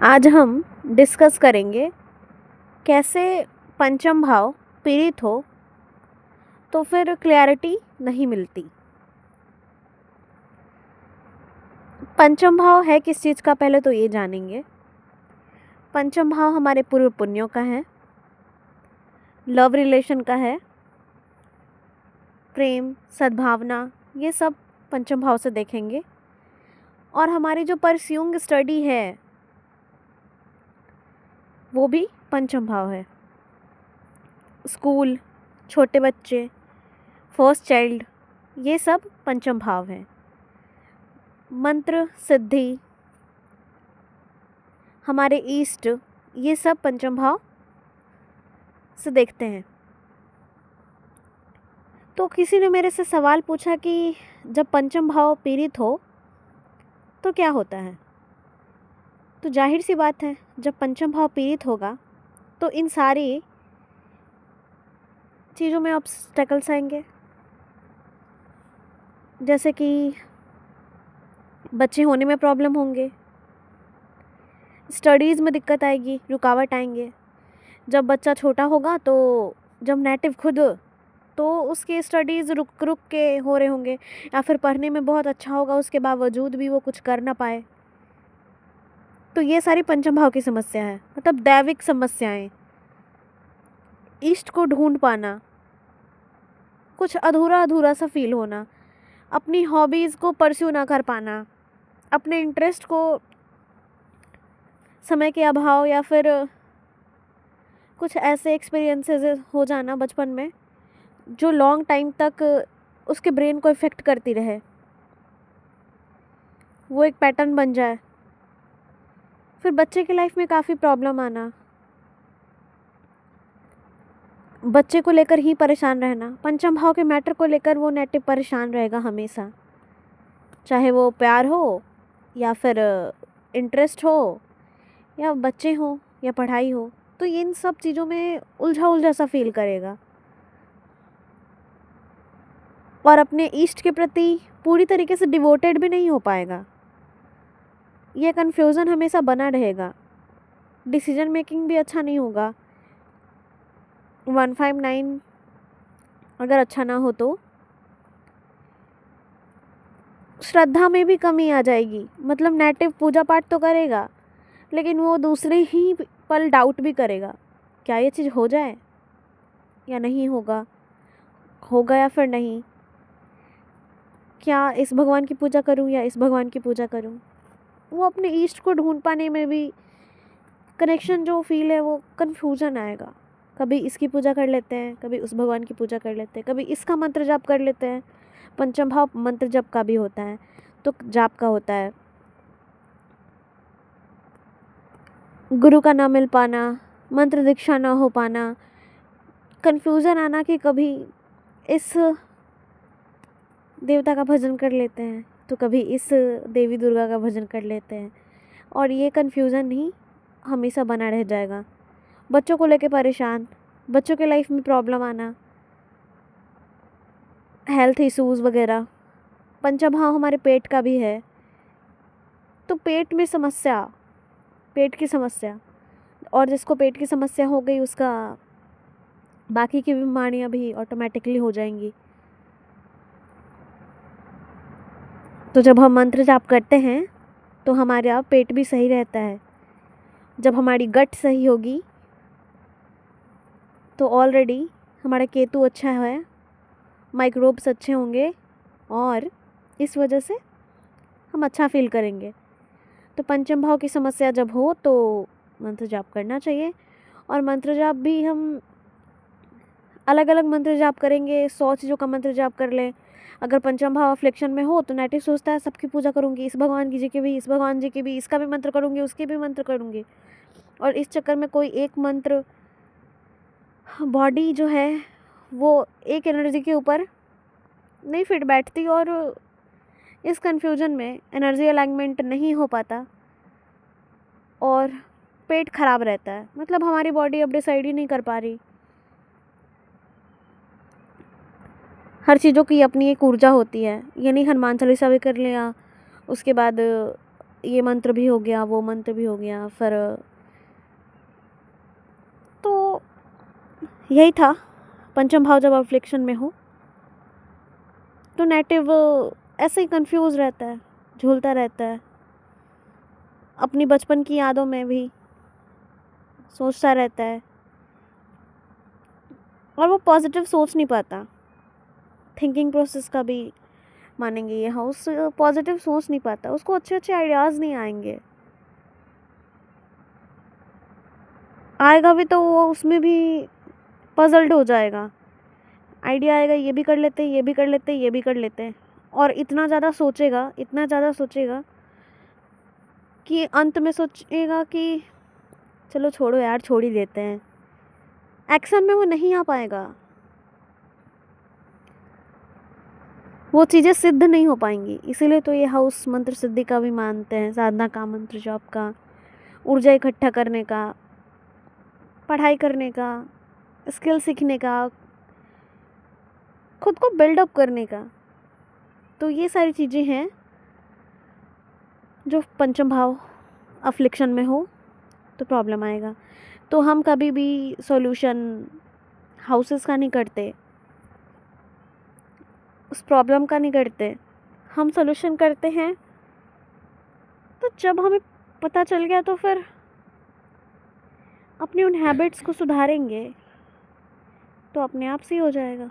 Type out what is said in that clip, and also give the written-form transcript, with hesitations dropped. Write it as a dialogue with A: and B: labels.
A: आज हम डिस्कस करेंगे कैसे पंचम भाव पीड़ित हो तो फिर क्लैरिटी नहीं मिलती। पंचम भाव है किस चीज़ का, पहले तो ये जानेंगे। पंचम भाव हमारे पूर्व पुण्यों का है, लव रिलेशन का है, प्रेम, सद्भावना, ये सब पंचम भाव से देखेंगे। और हमारी जो परस्यूइंग स्टडी है वो भी पंचम भाव है। स्कूल, छोटे बच्चे, फर्स्ट चाइल्ड, ये सब पंचम भाव है। मंत्र सिद्धि, हमारे ईस्ट, ये सब पंचम भाव से देखते हैं। तो किसी ने मेरे से सवाल पूछा कि जब पंचम भाव पीड़ित हो तो क्या होता है। तो जाहिर सी बात है, जब पंचम भाव पीड़ित होगा तो इन सारी चीज़ों में ऑब्स्टेकल्स आएंगे, जैसे कि बच्चे होने में प्रॉब्लम होंगे, स्टडीज़ में दिक्कत आएगी, रुकावट आएंगे। जब बच्चा छोटा होगा तो जब नेटिव खुद, तो उसके स्टडीज़ रुक रुक के हो रहे होंगे, या फिर पढ़ने में बहुत अच्छा होगा उसके बावजूद भी वो कुछ कर ना पाए। तो ये सारी पंचम भाव की समस्या है, मतलब दैविक समस्याएं। ईष्ट को ढूंढ पाना, कुछ अधूरा अधूरा सा फील होना, अपनी हॉबीज़ को परस्यू ना कर पाना, अपने इंटरेस्ट को समय के अभाव या फिर कुछ ऐसे एक्सपीरियंसेस हो जाना बचपन में जो लॉन्ग टाइम तक उसके ब्रेन को इफ़ेक्ट करती रहे, वो एक पैटर्न बन जाए। फिर बच्चे की लाइफ में काफ़ी प्रॉब्लम आना, बच्चे को लेकर ही परेशान रहना। पंचम भाव के मैटर को लेकर वो नेटिव परेशान रहेगा हमेशा, चाहे वो प्यार हो या फिर इंटरेस्ट हो या बच्चे हो या पढ़ाई हो। तो इन सब चीज़ों में उलझा उलझा सा फील करेगा और अपने ईष्ट के प्रति पूरी तरीके से डिवोटेड भी नहीं हो पाएगा। ये कन्फ्यूज़न हमेशा बना रहेगा, डिसीजन मेकिंग भी अच्छा नहीं होगा। 159 अगर अच्छा ना हो तो श्रद्धा में भी कमी आ जाएगी। मतलब नेटिव पूजा पाठ तो करेगा लेकिन वो दूसरे ही पल डाउट भी करेगा, क्या ये चीज़ हो जाए या नहीं होगा, होगा या फिर नहीं, क्या इस भगवान की पूजा करूं या इस भगवान की पूजा करूं। वो अपने ईष्ट को ढूंढ पाने में भी कनेक्शन जो फील है, वो कन्फ्यूजन आएगा। कभी इसकी पूजा कर लेते हैं, कभी उस भगवान की पूजा कर लेते हैं, कभी इसका मंत्र जाप कर लेते हैं। पंचम भाव मंत्र जप का भी होता है तो जाप का होता है। गुरु का ना मिल पाना, मंत्र दीक्षा ना हो पाना, कन्फ्यूज़न आना कि कभी इस देवता का भजन कर लेते हैं तो कभी इस देवी दुर्गा का भजन कर लेते हैं, और ये कन्फ्यूज़न ही हमेशा बना रह जाएगा। बच्चों को लेके परेशान, बच्चों के लाइफ में प्रॉब्लम आना, हेल्थ इश्यूज़ वगैरह। पंचम भाव हमारे पेट का भी है तो पेट में समस्या, पेट की समस्या, और जिसको पेट की समस्या हो गई उसका बाकी की बीमारियां भी ऑटोमेटिकली हो जाएंगी। तो जब हम मंत्र जाप करते हैं तो हमारा पेट भी सही रहता है। जब हमारी गट सही होगी तो ऑलरेडी हमारा केतु अच्छा है, माइक्रोब्स अच्छे होंगे और इस वजह से हम अच्छा फील करेंगे। तो पंचम भाव की समस्या जब हो तो मंत्र जाप करना चाहिए। और मंत्र जाप भी हम अलग अलग मंत्र जाप करेंगे, 100 चीज़ों का मंत्र जाप कर लें। अगर पंचम भाव अफ्लिक्शन में हो तो नेटिव सोचता है सबकी पूजा करूँगी, इस भगवान जी की भी, इस भगवान जी की भी, इसका भी मंत्र करूँगी, उसके भी मंत्र करूँगी, और इस चक्कर में कोई एक मंत्र, बॉडी जो है वो एक एनर्जी के ऊपर नहीं फिट बैठती और इस कन्फ्यूजन में एनर्जी अलाइनमेंट नहीं हो पाता और पेट खराब रहता है। मतलब हमारी बॉडी अब डिसाइड ही नहीं कर पा रही। हर चीज़ों की अपनी एक ऊर्जा होती है, यानी हनुमान चालीसा भी कर लिया, उसके बाद ये मंत्र भी हो गया, वो मंत्र भी हो गया, फिर तो यही था। पंचम भाव जब अफ्लिक्शन में हो तो नेटिव ऐसे ही कंफ्यूज रहता है, झूलता रहता है, अपनी बचपन की यादों में भी सोचता रहता है और वो पॉजिटिव सोच नहीं पाता। थिंकिंग प्रोसेस का भी मानेंगे ये हाउस, पॉजिटिव सोच नहीं पाता, उसको अच्छे अच्छे आइडियाज़ नहीं आएंगे। आएगा भी तो वो उसमें भी पजल्ड हो जाएगा। आइडिया आएगा, ये भी कर लेते, ये भी कर लेते, ये भी कर लेते, और इतना ज़्यादा सोचेगा, इतना ज़्यादा सोचेगा कि अंत में सोचेगा कि चलो छोड़ो यार, छोड़ ही देते हैं। एक्शन में वो नहीं आ पाएगा, वो चीज़ें सिद्ध नहीं हो पाएंगी। इसीलिए तो ये हाउस मंत्र सिद्धि का भी मानते हैं, साधना का, मंत्र जॉब का, ऊर्जा इकट्ठा करने का, पढ़ाई करने का, स्किल सीखने का, खुद को बिल्डअप करने का। तो ये सारी चीज़ें हैं जो पंचम भाव अफ्लिक्शन में हो तो प्रॉब्लम आएगा। तो हम कभी भी सॉल्यूशन हाउसेस का नहीं करते, उस प्रॉब्लम का नहीं करते। हम सॉल्यूशन करते हैं तो जब हमें पता चल गया तो फिर अपनी उन हैबिट्स को सुधारेंगे तो अपने आप से ही हो जाएगा।